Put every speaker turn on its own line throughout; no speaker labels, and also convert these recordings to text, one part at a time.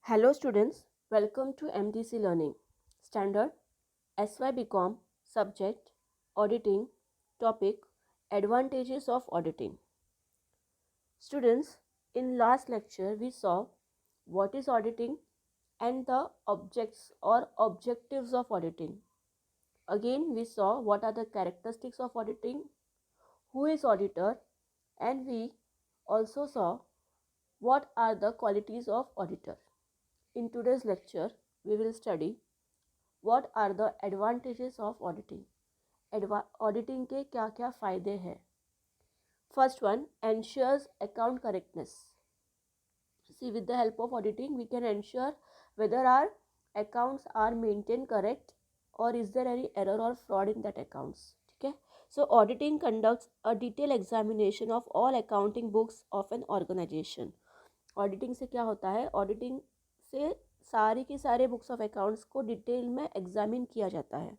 Hello students, welcome to MDC Learning. Standard SY BCom subject auditing topic advantages of auditing. Students, in last lecture we saw what is auditing and the objects or objectives of auditing. Again we saw what are the characteristics of auditing, who is auditor, and we also saw what are the qualities of auditor. In today's lecture we will study what are the advantages of auditing. Auditing के क्या क्या फ़ायदे हैं. First one, ensures account correctness. See, with the help of auditing we can ensure whether our accounts are maintained correct or is there any error or fraud in that accounts. ठीक है. So auditing conducts a detailed examination of all accounting books of an organization. Auditing से क्या होता है, auditing से सारी की सारे बुक्स ऑफ अकाउंट्स को डिटेल में एग्जामिन किया जाता है.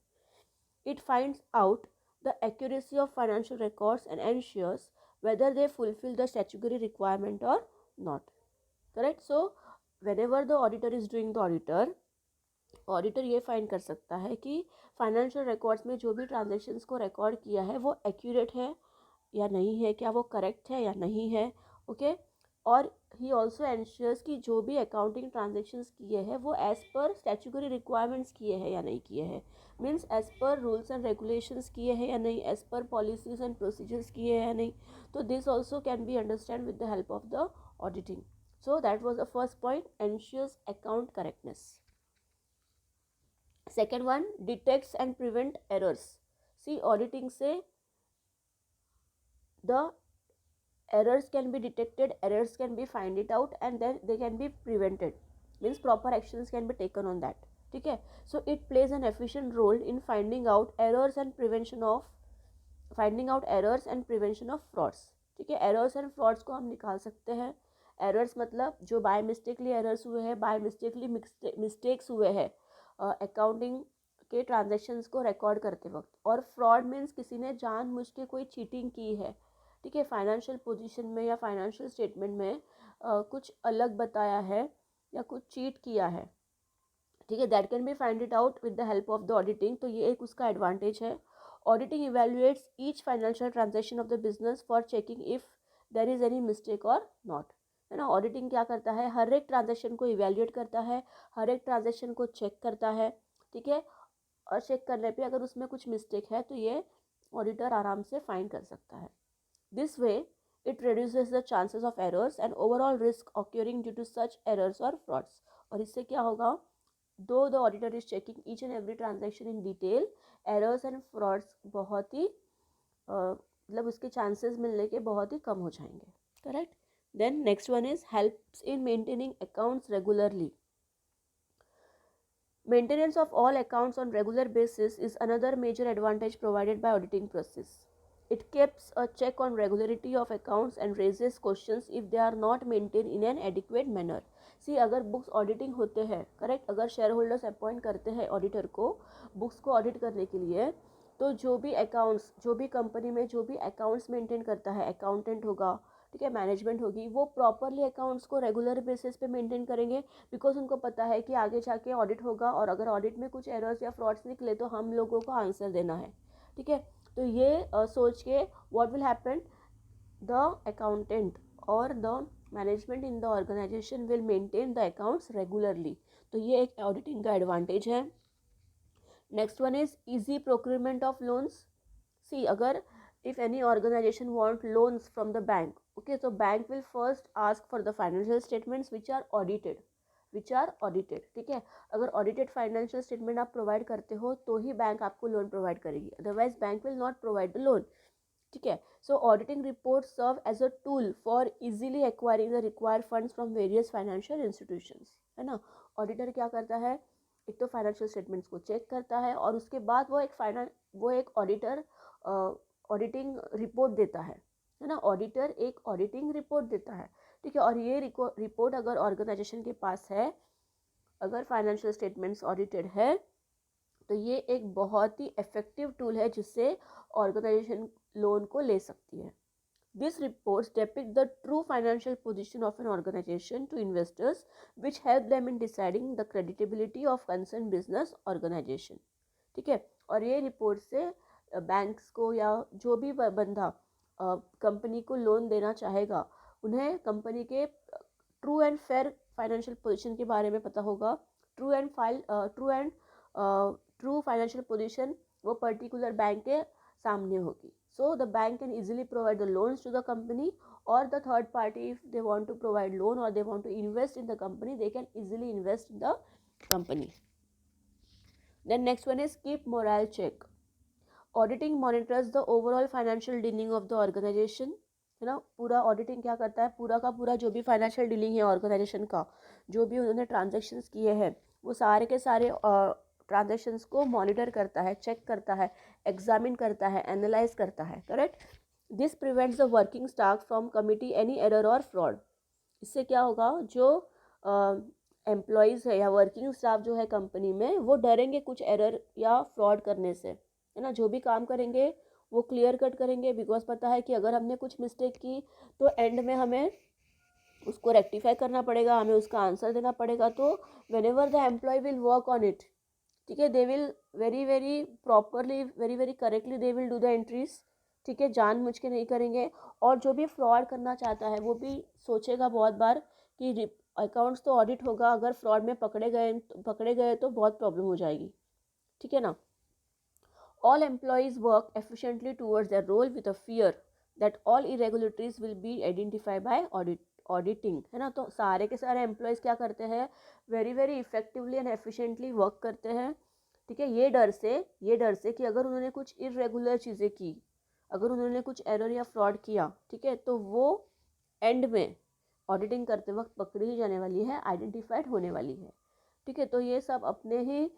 It finds out the accuracy of financial records and ensures whether they fulfill the statutory requirement or not. Correct? So, whenever the auditor is doing the auditor ये find कर सकता है कि फाइनेंशियल रिकॉर्ड्स में जो भी ट्रांजेक्शन्स को record किया है वो एक्यूरेट है या नहीं है, क्या वो करेक्ट है या नहीं है. ओके. और ही ऑल्सो एंश्योर्स कि जो भी अकाउंटिंग ट्रांजेक्शन्स किए हैं वो एज़ पर स्टैट्यूटरी रिक्वायरमेंट्स किए हैं या नहीं किए हैं. Means as per rules and regulations किए हैं या नहीं, as per policies and procedures किए हैं या नहीं. तो this also can be understand with the help of the auditing. So that was the first point, ensures account correctness. Second one, detects and prevent errors. See, auditing से the errors can be detected, errors can be find it out and then they can be prevented. Means proper actions can be taken on that. ठीक है. So it plays an efficient role in finding out errors and prevention of frauds. ठीक है. errors and frauds को हम निकाल सकते हैं. errors मतलब जो बाय मिस्टेकली errors हुए हैं, बाय मिस्टेकली मिस्टेक्स हुए हैं अकाउंटिंग के ट्रांजेक्शन्स को रिकॉर्ड करते वक्त. और फ्रॉड मीन्स किसी ने जानबूझ के कोई चीटिंग की है. ठीक है. फाइनेंशियल पोजीशन में या फाइनेंशियल स्टेटमेंट में कुछ अलग बताया है या कुछ चीट किया है. ठीक है. That can be find it out with the help of the auditing. तो ये एक उसका एडवांटेज है. Auditing evaluates each financial transaction of the business for checking if there is any mistake और नॉट. है ना. ऑडिटिंग क्या करता है, हर एक ट्रांजेक्शन को इवेल्युएट करता है, हर एक ट्रांजेक्शन को चेक करता है. ठीक है. और चेक करने पे अगर उसमें कुछ मिस्टेक है तो ये ऑडिटर आराम से फाइंड कर सकता है. This way, it reduces the chances of errors and overall risk occurring due to such errors or frauds. और इससे क्या होगा, though the auditor is checking each and every transaction in detail, errors and frauds बहुत ही मतलब उसके chances मिलने के बहुत ही कम हो जाएंगे. Correct? Then next one is helps in maintaining accounts regularly. Maintenance of all accounts on regular basis is another major advantage provided by auditing process. It keeps a check on regularity of accounts and raises questions if they are not maintained in an adequate manner. See, अगर books auditing होते हैं, correct, अगर share holders appoint करते हैं auditor को books को audit करने के लिए, तो जो भी अकाउंट्स, जो भी कंपनी में जो भी अकाउंट्स मेंटेन करता है, अकाउंटेंट होगा, ठीक है, मैनेजमेंट होगी, वो प्रॉपरली अकाउंट्स को रेगुलर बेसिस पे मेंटेन करेंगे. बिकॉज उनको पता है कि आगे जाके ऑडिट होगा और अगर ऑडिट में कुछ एरर्स या फ्रॉड्स निकले तो हम लोगों को आंसर देना है. ठीक है. तो ये सोच के what will happen, the accountant और the management in the organization will maintain the accounts regularly. तो ये एक ऑडिटिंग का एडवांटेज है. Next one is easy procurement of loans. See, अगर if any organization want loans from the bank, okay, तो bank will first ask for the financial statements which are audited. ठीक है. अगर ऑडिटेड फाइनेंशियल स्टेटमेंट आप provide करते हो तो ही बैंक आपको लोन प्रोवाइड करेगी, otherwise bank will not provide the loan. ठीक है. So auditing report serve as a tool for easily acquiring the required funds from various financial institutions. है ना. ऑडिटर क्या करता है, एक तो फाइनेंशियल स्टेटमेंट्स को चेक करता है और उसके बाद वो एक ऑडिटर ऑडिटिंग रिपोर्ट देता है ना. ऑडिटर एक ऑडिटिंग रिपोर्ट देता है. ठीक है. और ये रिपोर्ट अगर ऑर्गेनाइजेशन के पास है, अगर फाइनेंशियल स्टेटमेंट्स ऑडिटेड है, तो ये एक बहुत ही इफेक्टिव टूल है जिससे ऑर्गेनाइजेशन लोन को ले सकती है. These reports depict the true financial position of an organization to investors, which help them in deciding the credibility of concerned business organization. ठीक है, और ये रिपोर्ट से बैंक्स को या जो भी बंदा कंपनी को लोन देना चाहेगा उन्हें कंपनी के true and fair financial position के बारे में पता होगा. ट्रू फाइनेंशियल पोजीशन वो पर्टिकुलर बैंक के सामने होगी. So the bank can easily provide the loans to the company, or the third party, if they want to provide loan or they want to invest in the company, they can easily invest in the company. Then next one is keep morale check. Auditing monitors the overall financial dealing of the organization. है ना, पूरा auditing क्या करता है, पूरा का पूरा जो भी फाइनेंशियल डीलिंग है ऑर्गेनाइजेशन का, जो भी उन्होंने ट्रांजेक्शन्स किए हैं वो सारे के सारे ट्रांजेक्शन्स को मॉनिटर करता है, चेक करता है, एग्जामिन करता है, एनालाइज करता है. Correct. This prevents the working staff from committee any error और फ्रॉड. इससे क्या होगा, जो एम्प्लॉयज़ है या वर्किंग स्टाफ जो है कंपनी में, वो डरेंगे कुछ एरर या फ्रॉड करने से. है ना, जो भी काम करेंगे वो क्लियर कट करेंगे, बिकॉज पता है कि अगर हमने कुछ मिस्टेक की तो एंड में हमें उसको रेक्टिफाई करना पड़ेगा, हमें उसका आंसर देना पड़ेगा. तो whenever the employ will work on it, ठीक है, they will very very properly, very very correctly they will do the entries. ठीक है, जानबूझ के नहीं करेंगे. और जो भी फ्रॉड करना चाहता है वो भी सोचेगा बहुत बार कि अकाउंट्स तो ऑडिट होगा, अगर फ्रॉड में पकड़े गए तो बहुत प्रॉब्लम हो जाएगी. ठीक है ना. All employees work efficiently towards their role with a fear that all irregularities will be identified by auditing. है ना, तो सारे के सारे एम्प्लॉयज़ क्या करते हैं, very very effectively and efficiently work करते हैं. ठीक है, ये डर से कि अगर उन्होंने कुछ इरेगुलर चीज़ें की, अगर उन्होंने कुछ एरर या फ्रॉड किया, ठीक है, तो वो एंड में ऑडिटिंग करते वक्त पकड़ी ही जाने वाली है, आइडेंटिफाइड होने वाली है. ठीक है, तो ये सब अपने ही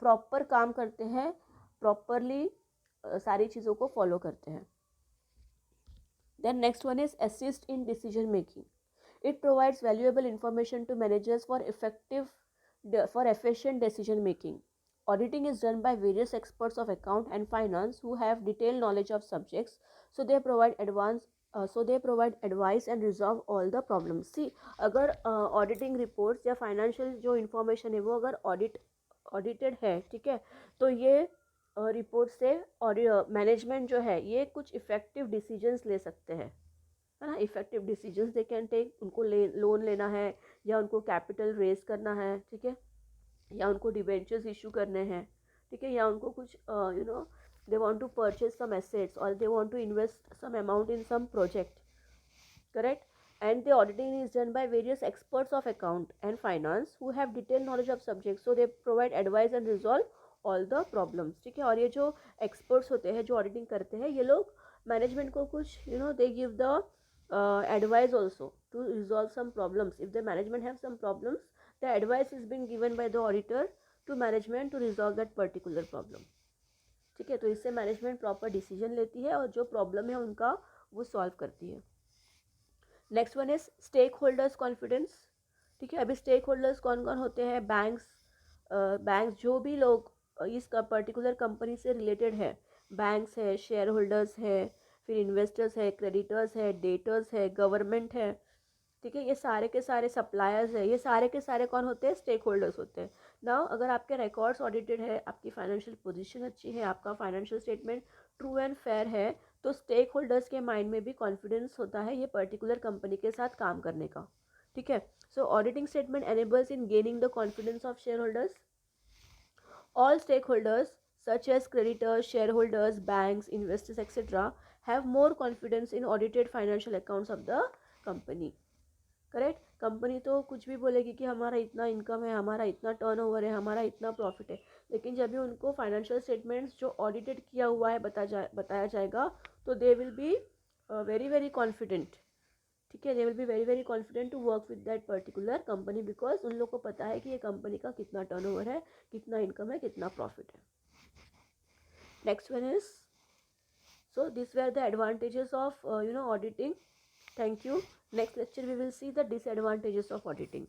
प्रॉपर काम करते हैं, प्रॉपरली सारी चीज़ों को फॉलो करते हैं. Then next one is assist in decision making. It provides valuable information to managers for efficient decision making. Auditing is done by various experts of account and finance who have detailed knowledge of subjects, so they provide advice and resolve all the problems. See, अगर auditing reports या financial जो information है वो अगर audited है, ठीक है, तो ये रिपोर्ट से और मैनेजमेंट जो है ये कुछ इफ़ेक्टिव डिसीजंस ले सकते हैं. है ना, effective decisions they can take. उनको लोन लेना है या उनको कैपिटल रेज करना है, ठीक है, या उनको डिबेंचर्स इशू करने हैं, ठीक है, या उनको कुछ they want to purchase some assets और they want to invest some amount in some project. Correct. And the auditing is done by various experts of account and finance who have detailed knowledge of subjects, so they provide advice and resolve all the problems. ठीक है, और ये जो experts होते हैं जो auditing करते हैं, ये लोग मैनेजमेंट को कुछ they give the advice also to resolve some problems. If the management have some problems, the advice is being given by the auditor to management to resolve that particular problem. ठीक है, तो इससे management proper decision लेती है और जो problem है उनका वो सॉल्व करती है. Next one is stake holders confidence. ठीक है, अभी स्टेक होल्डर्स कौन कौन होते हैं, बैंक्स जो भी लोग इस पर्टिकुलर कंपनी से रिलेटेड है, बैंक्स है, शेयर होल्डर्स है, फिर इन्वेस्टर्स है, क्रेडिटर्स है, डेटर्स है, गवर्नमेंट है. ठीक है, ये सारे के सारे सप्लायर्स है, ये सारे के सारे कौन होते हैं, स्टेक होल्डर्स होते हैं. नाउ अगर आपके रिकॉर्ड्स ऑडिटेड है, आपकी फाइनेंशियल पोजीशन अच्छी है, आपका financial statement true and fair है, तो स्टेक होल्डर्स के माइंड में भी कॉन्फिडेंस होता है ये पर्टिकुलर कंपनी के साथ काम करने का. ठीक है, so auditing statement enables in gaining the confidence of shareholders. All stakeholders such as creditors, shareholders, banks, investors, etc. have more confidence in audited financial accounts of the company. Correct. Company तो कुछ भी बोलेगी कि हमारा इतना income है, हमारा इतना टर्नओवर है, हमारा इतना प्रॉफिट है, लेकिन जब भी उनको फाइनेंशियल स्टेटमेंट्स जो ऑडिटेड किया हुआ है बताया जाएगा, तो they will be very very confident. ठीक है, they will be very very confident to work with that particular company, because उन लोग को पता है कि ये कंपनी का कितना टर्नओवर है, कितना इनकम है, कितना प्रॉफिट है. Next one is, so these were the advantages of auditing. Thank you. Next lecture we will see the disadvantages of auditing.